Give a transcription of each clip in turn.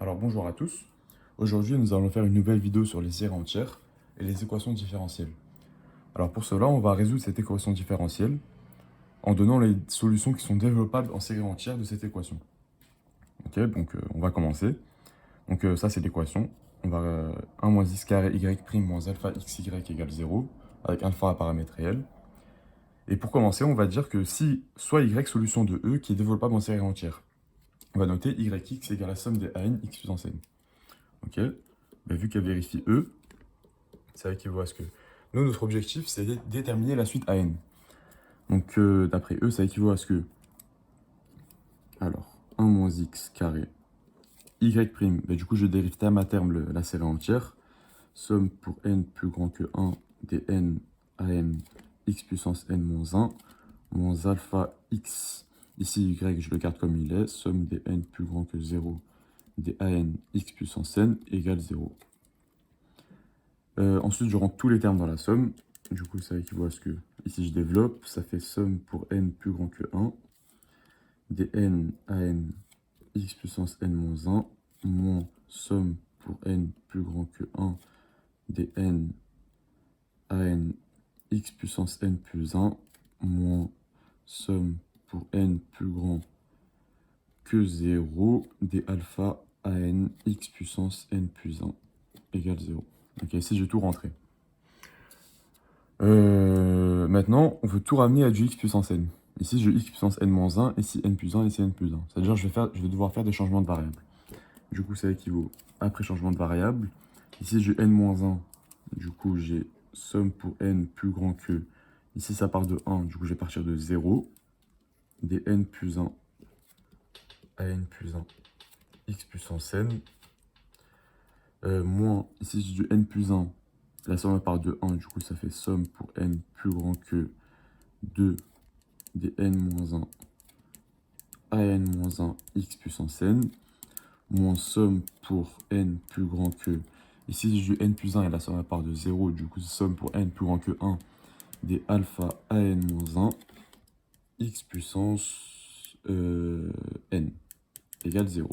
Alors bonjour à tous. Aujourd'hui, nous allons faire une nouvelle vidéo sur les séries entières et les équations différentielles. Alors pour cela, on va résoudre cette équation différentielle en donnant les solutions qui sont développables en série entière de cette équation. Ok, donc on va commencer. Donc ça c'est l'équation. On va 1 moins x carré y prime moins alpha xy égale 0 avec alpha à paramètre réel. Et pour commencer, on va dire que si soit y solution de e qui est développable en série entière, on va noter yx égale la somme des an x puissance n. Ok, ben, vu qu'elle vérifie e, ça équivaut à ce que... Nous, notre objectif, c'est de déterminer la suite AN. Donc, d'après eux, ça équivaut à ce que... Alors, 1 moins x carré y prime. Ben, du coup, je dérive terme à terme la série entière. Somme pour n plus grand que 1 des n AN x puissance n moins 1 moins alpha x. Ici, y, je le garde comme il est. Somme des n plus grand que 0 des AN x puissance n égale 0. Ensuite, je rentre tous les termes dans la somme. Du coup, ça équivaut à ce que, ici je développe, ça fait somme pour n plus grand que 1, des n à n x puissance n moins 1, moins somme pour n plus grand que 1, des n à n x puissance n plus 1, moins somme pour n plus grand que 0, des alpha à n x puissance n plus 1 égale 0. Donc ici, j'ai tout rentré. Maintenant, on veut tout ramener à du x puissance n. Ici, j'ai x puissance n moins 1, ici n plus 1, ici n plus 1. C'est-à-dire que je vais devoir faire des changements de variables. Du coup, ça équivaut après changement de variable. Ici, j'ai n moins 1. Du coup, j'ai somme pour n plus grand que... Ici, ça part de 1. Du coup, je vais partir de 0. Des n plus 1 à n plus 1 x puissance n. Moins, ici, j'ai du n plus 1. La somme part de 1. Du coup, ça fait somme pour n plus grand que 2 des n-1 à n-1 x puissance n, moins somme pour n plus grand que, ici j'ai du n plus 1 et la somme à part de 0, du coup somme pour n plus grand que 1 des alpha à n-1 x puissance n égale 0.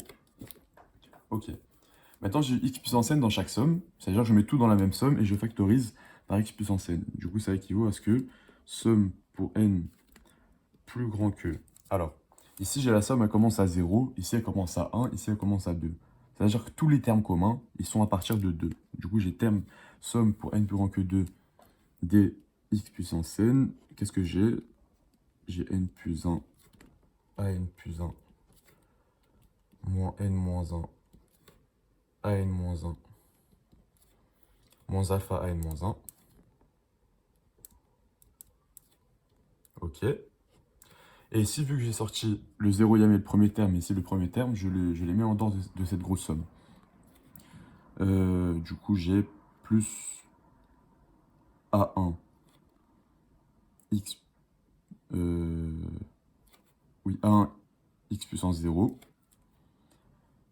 Ok. Maintenant j'ai x puissance n dans chaque somme, c'est-à-dire que je mets tout dans la même somme et je factorise par x puissance n. Du coup ça équivaut à ce que somme pour n plus grand que... Alors, ici, j'ai la somme, elle commence à 0. Ici, elle commence à 1. Ici, elle commence à 2. C'est-à-dire que tous les termes communs, ils sont à partir de 2. Du coup, j'ai terme somme pour n plus grand que 2 des x puissance n. Qu'est-ce que j'ai? J'ai n plus 1 à n plus 1 moins n moins 1 à n moins 1 moins alpha à n moins 1. Ok. Et ici, vu que j'ai sorti le zéroième et le premier terme, ici le premier terme, je les mets en dehors de cette grosse somme. Du coup, j'ai plus A1 x, oui, A1 x puissance 0.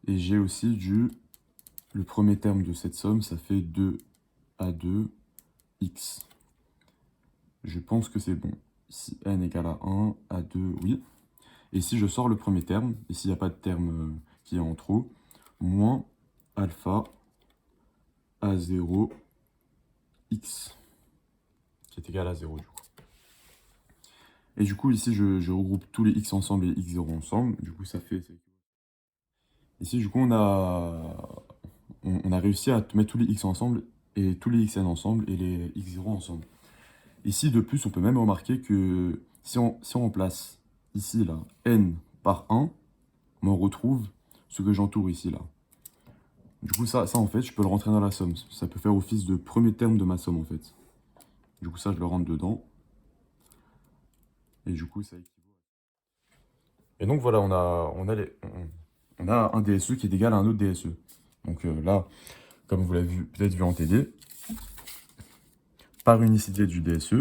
Et j'ai aussi le premier terme de cette somme, ça fait 2A2 x. Je pense que c'est bon. Ici, n égale à 1, A2, oui. Et si je sors le premier terme, ici il n'y a pas de terme qui est en trop, moins alpha A0 x, qui est égal à 0 du coup. Et du coup, ici, je regroupe tous les x ensemble et x0 ensemble. Du coup, ça fait... Ici, du coup, on a réussi à mettre tous les x ensemble et tous les xn ensemble et les x0 ensemble. Ici, de plus, on peut même remarquer que si on remplace ici, là, n par 1, on retrouve ce que j'entoure ici, là. Du coup, ça, en fait, je peux le rentrer dans la somme. Ça peut faire office de premier terme de ma somme, en fait. Du coup, ça, je le rentre dedans. Et du coup, ça équivaut. Et donc, voilà, on a un DSE qui est égal à un autre DSE. Donc là, comme vous l'avez peut-être vu en TD, par unicité du DSE,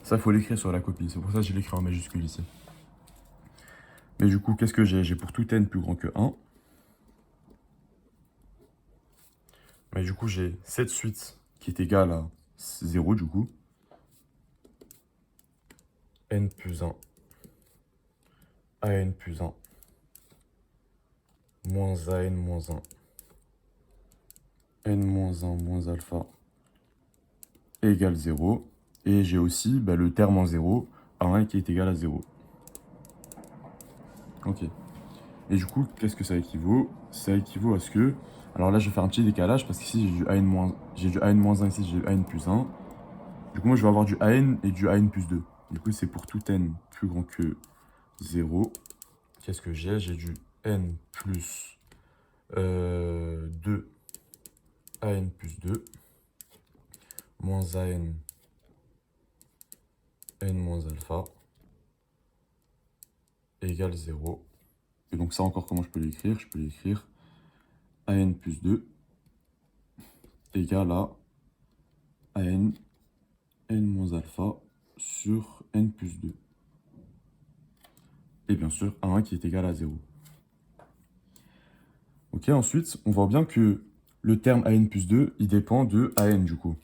ça, il faut l'écrire sur la copie. C'est pour ça que je l'écris en majuscule ici. Mais du coup, qu'est-ce que j'ai? J'ai pour tout n plus grand que 1. Mais du coup, j'ai cette suite qui est égale à 0, du coup. n plus 1 à n plus 1 moins a n moins 1 n moins 1 moins alpha égale 0. Et j'ai aussi le terme en 0, A1 qui est égal à 0. Ok. Et du coup, qu'est-ce que ça équivaut? Ça équivaut à ce que... Alors là, je vais faire un petit décalage parce qu'ici, j'ai du AN-1, ici, j'ai du AN plus 1. Du coup, moi, je vais avoir du AN et du AN plus 2. Du coup, c'est pour tout n plus grand que 0. Qu'est-ce que j'ai? J'ai du n plus 2 AN plus 2 moins AN n moins alpha égale 0. Et donc ça encore, comment je peux l'écrire? Je peux l'écrire AN plus 2 égale à AN n moins alpha sur n plus 2. Et bien sûr, A1 qui est égal à 0. Ok, ensuite, on voit bien que le terme AN plus 2, il dépend de AN du coup.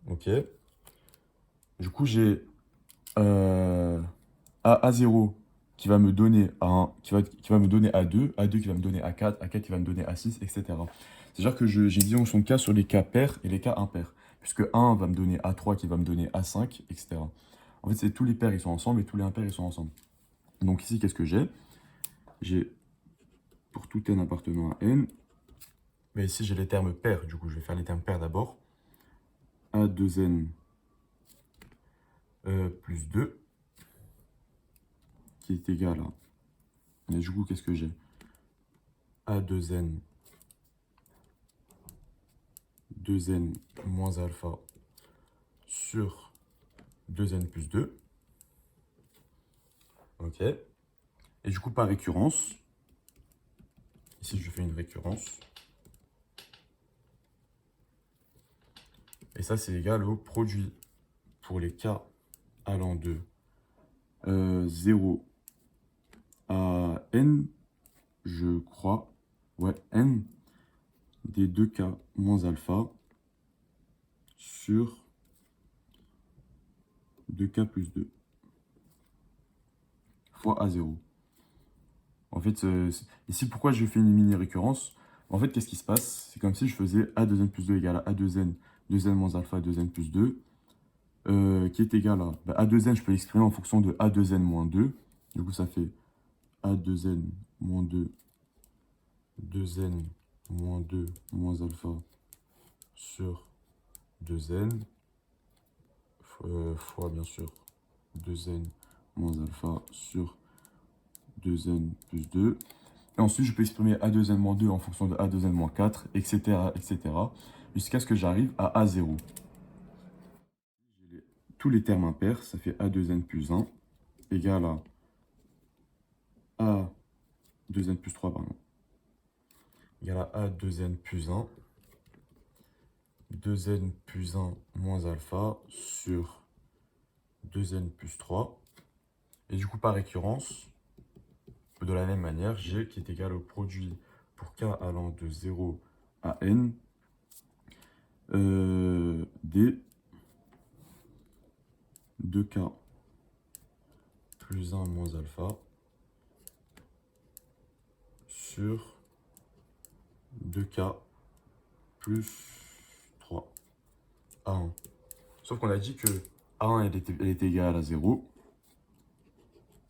Ok. Du coup, j'ai A0 qui va me donner A1, qui va me donner A2, A2 qui va me donner A4, A4 qui va me donner A6, etc. C'est-à-dire que j'ai une dimension de cas sur les cas pairs et les cas impairs. Puisque 1 va me donner A3 qui va me donner A5, etc. En fait, c'est tous les pairs ils sont ensemble et tous les impairs ils sont ensemble. Donc ici, qu'est-ce que j'ai? J'ai pour tout n appartenant à n. Mais ici, j'ai les termes pairs. Du coup, je vais faire les termes pairs d'abord. A2n plus 2 qui est égal à... Et du coup, qu'est-ce que j'ai? A2n 2n moins alpha sur 2n plus 2. Ok. Et du coup, par récurrence, ici, je fais une récurrence. Et ça, c'est égal au produit pour les cas allant de 0 à n, je crois, ouais, n, des 2k moins alpha sur 2k plus 2 fois A0. En fait, ici, pourquoi je fais une mini-récurrence? En fait, qu'est-ce qui se passe? C'est comme si je faisais A2n plus 2 égale à A2n, 2n moins alpha, 2n plus 2, qui est égal à... A2n, je peux l'exprimer en fonction de A2n moins 2. Du coup, ça fait A2n moins 2, 2n moins 2 moins alpha sur 2n, fois, bien sûr, 2n moins alpha sur 2n plus 2. Et ensuite, je peux exprimer A2n-2 en fonction de A2n-4, etc., etc., jusqu'à ce que j'arrive à A0. J'ai tous les termes impairs, ça fait A2n plus 1 égale à A2n plus 3, pardon, égale à A2n plus 1, 2n plus 1 moins alpha sur 2n plus 3. Et du coup, par récurrence, de la même manière, G qui est égal au produit pour k allant de 0 à n des 2k plus 1 moins alpha sur 2k plus 3 A1. Sauf qu'on a dit que A1 elle était égale à 0.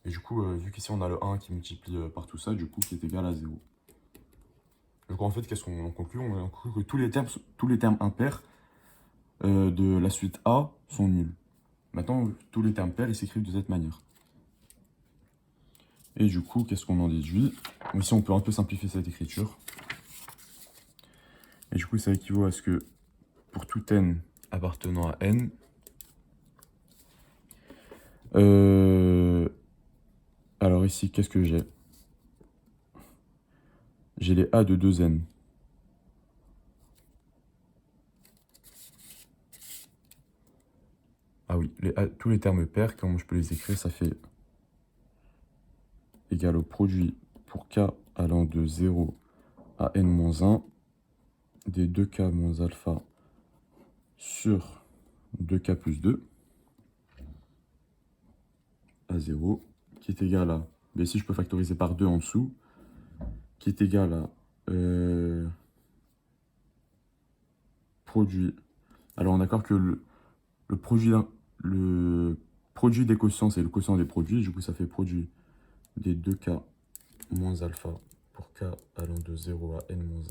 Et du coup, vu qu'ici on a le 1 qui multiplie par tout ça, du coup qui est égal à 0. Donc en fait, qu'est-ce qu'on conclut? On conclut que tous les termes impairs de la suite A sont nuls. Maintenant, tous les termes pairs, ils s'écrivent de cette manière. Et du coup, qu'est-ce qu'on en déduit? Ici, on peut un peu simplifier cette écriture. Et du coup, ça équivaut à ce que pour tout n appartenant à n, alors ici, qu'est-ce que j'ai? J'ai les a de 2n. Ah oui, tous les termes pairs, comment je peux les écrire? Ça fait égal au produit pour k allant de 0 à n-1 des 2k moins alpha sur 2k plus 2 à 0, qui est égal à, mais ici je peux factoriser par 2 en dessous, qui est égal à produit. Alors on est d'accord que le produit des quotients, c'est le quotient des produits, du coup ça fait produit des 2k moins alpha pour k allant de 0 à n-1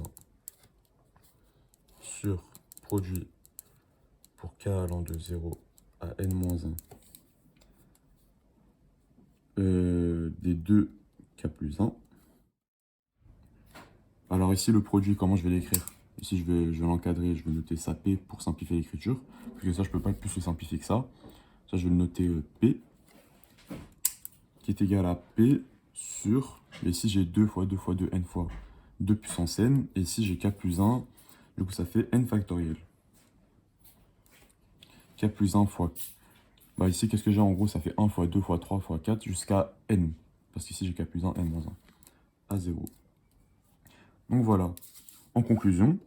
sur produit pour k allant de 0 à n-1 des 2k plus 1. Alors ici, le produit, comment je vais l'écrire? Ici, je vais l'encadrer, je vais noter ça P pour simplifier l'écriture. Parce que ça, je ne peux pas plus le simplifier que ça. Ça, je vais le noter P, qui est égal à P sur... Et ici, j'ai 2 fois 2 fois 2, n fois 2 puissance n. Et ici, j'ai k plus 1. Du coup, ça fait n factoriel. K plus 1 fois... Bah ici, qu'est-ce que j'ai en gros? Ça fait 1 fois 2 fois 3 fois 4 jusqu'à n. Parce qu'ici, j'ai k plus 1, n moins 1 à 0. Donc voilà. En conclusion,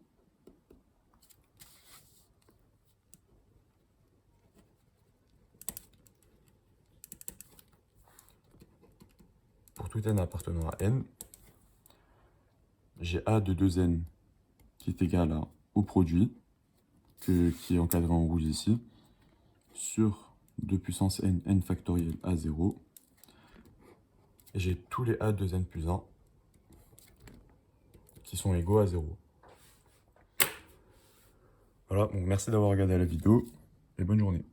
pour tout n appartenant à n, j'ai A de 2n qui est égal au produit, qui est encadré en rouge ici, sur 2 puissance n, n factoriel à 0. Et j'ai tous les A de n plus 1 qui sont égaux à 0. Voilà, donc merci d'avoir regardé la vidéo et bonne journée.